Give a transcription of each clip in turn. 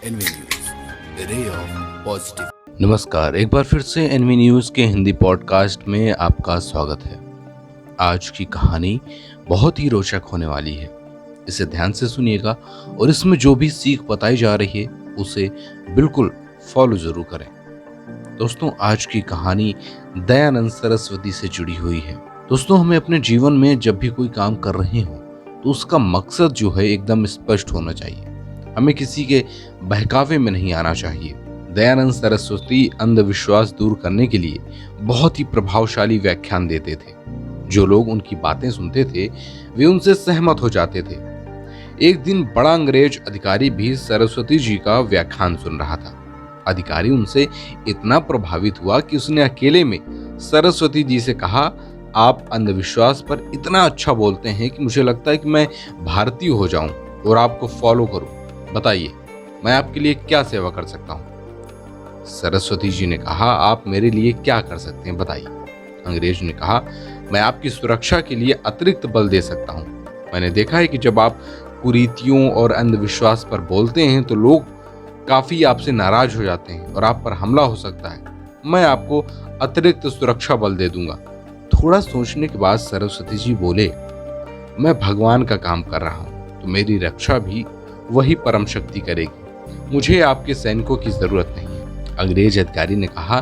N V news, ray of positive. नमस्कार, एक बार फिर से एनवी न्यूज़ के हिंदी पॉडकास्ट में आपका स्वागत है। आज की कहानी बहुत ही रोचक होने वाली है। इसे ध्यान से सुनिएगा और इसमें जो भी सीख बताई जा रही है उसे बिल्कुल फॉलो जरूर करें। दोस्तों, आज की कहानी दयानंद सरस्वती से जुड़ी हुई है। दोस्तों, हमें अपने जीवन में जब भी कोई काम कर रहे हो तो उसका मकसद जो है एकदम स्पष्ट होना चाहिए। हमें किसी के बहकावे में नहीं आना चाहिए। दयानंद सरस्वती अंधविश्वास दूर करने के लिए बहुत ही प्रभावशाली व्याख्यान देते थे। जो लोग उनकी बातें सुनते थे वे उनसे सहमत हो जाते थे। एक दिन बड़ा अंग्रेज अधिकारी भी सरस्वती जी का व्याख्यान सुन रहा था। अधिकारी उनसे इतना प्रभावित हुआ कि उसने अकेले में सरस्वती जी से कहा, आप अंधविश्वास पर इतना अच्छा बोलते हैं कि मुझे लगता है कि मैं भारतीय हो जाऊं और आपको फॉलो करूं। बताइए, मैं आपके लिए क्या सेवा कर सकता हूं? सरस्वती जी ने कहा, आप मेरे लिए क्या कर सकते हैं, बताइए। अंग्रेज ने कहा, मैं आपकी सुरक्षा के लिए अतिरिक्त बल दे सकता हूं। मैंने देखा है कि जब आप कुरीतियों और अंधविश्वास पर बोलते हैं तो लोग काफी आपसे नाराज हो जाते हैं और आप पर हमला हो सकता है। मैं आपको अतिरिक्त सुरक्षा बल दे दूंगा। थोड़ा सोचने के बाद सरस्वती जी बोले, मैं भगवान का काम कर रहा हूं तो मेरी रक्षा भी वही परम शक्ति करेगी। मुझे आपके सैनिकों की जरूरत नहीं है। अंग्रेज अधिकारी ने कहा,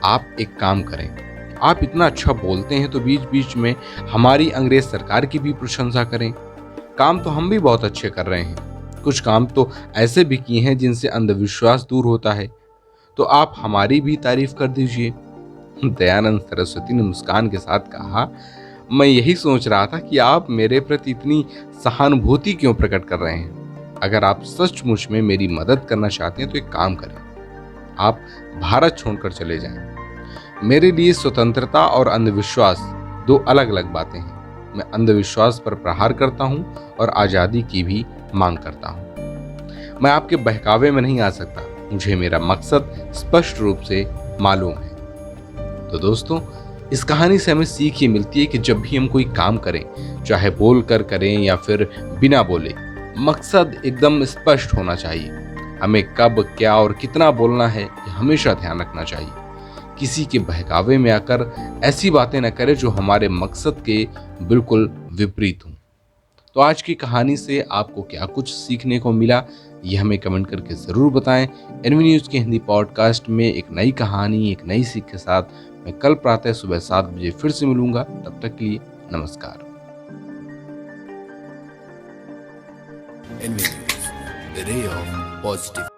आप एक काम करें, आप इतना अच्छा बोलते हैं तो बीच बीच में हमारी अंग्रेज सरकार की भी प्रशंसा करें। काम तो हम भी बहुत अच्छे कर रहे हैं। कुछ काम तो ऐसे भी किए हैं जिनसे अंधविश्वास दूर होता है, तो आप हमारी भी तारीफ कर दीजिए। दयानंद सरस्वती ने मुस्कान के साथ कहा, मैं यही सोच रहा था कि आप मेरे प्रति इतनी सहानुभूति क्यों प्रकट कर रहे हैं। अगर आप सचमुच में मेरी मदद करना चाहते हैं तो एक काम करें, आप भारत छोड़कर चले जाएं। मेरे लिए स्वतंत्रता और अंधविश्वास दो अलग अलग बातें हैं। मैं अंधविश्वास पर प्रहार करता हूं और आजादी की भी मांग करता हूं। मैं आपके बहकावे में नहीं आ सकता। मुझे मेरा मकसद स्पष्ट रूप से मालूम है। तो दोस्तों, इस कहानी से हमें सीख ये मिलती है कि जब भी हम कोई काम करें, चाहे बोल कर करें या फिर बिना बोले, मकसद एकदम स्पष्ट होना चाहिए। हमें कब, क्या और कितना बोलना है ये हमेशा ध्यान रखना चाहिए। किसी के बहकावे में आकर ऐसी बातें न करें जो हमारे मकसद के बिल्कुल विपरीत हों। तो आज की कहानी से आपको क्या कुछ सीखने को मिला, ये हमें कमेंट करके ज़रूर बताएं। एनवी न्यूज़ के हिंदी पॉडकास्ट में एक नई कहानी, एक नई सीख के साथ मैं कल प्रातः सुबह 7 बजे फिर से मिलूंगा। तब तक के लिए नमस्कार। NV news, ray of positive.